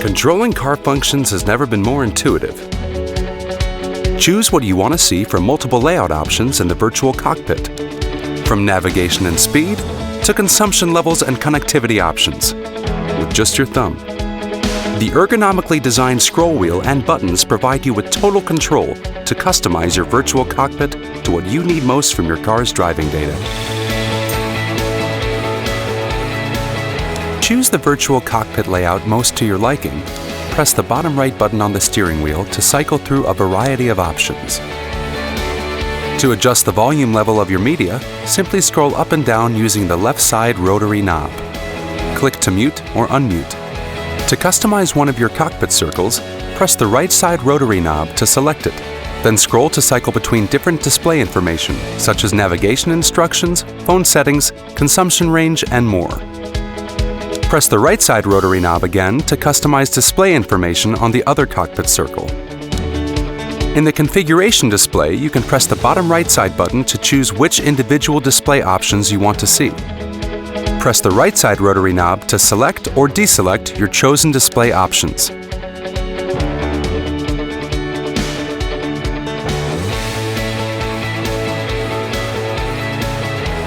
Controlling car functions has never been more intuitive. Choose what you want to see from multiple layout options in the Virtual Cockpit, from navigation and speed to consumption levels and connectivity options, with just your thumb. The ergonomically designed scroll wheel and buttons provide you with total control to customize your Virtual Cockpit to what you need most from your car's driving data. Choose the Virtual Cockpit layout most to your liking. Press the bottom right button on the steering wheel to cycle through a variety of options. To adjust the volume level of your media, simply scroll up and down using the left side rotary knob. Click to mute or unmute. To customize one of your cockpit circles, press the right side rotary knob to select it. Then scroll to cycle between different display information, such as navigation instructions, phone settings, consumption range, and more. Press the right side rotary knob again to customize display information on the other cockpit circle. In the configuration display, you can press the bottom right side button to choose which individual display options you want to see. Press the right side rotary knob to select or deselect your chosen display options.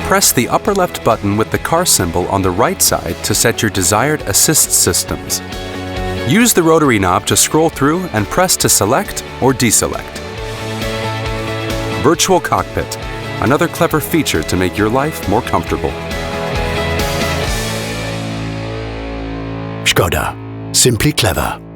Press the upper left button with the car symbol on the right side to set your desired assist systems. Use the rotary knob to scroll through and press to select or deselect. Virtual Cockpit, another clever feature to make your life more comfortable. ŠKODA. Simply clever.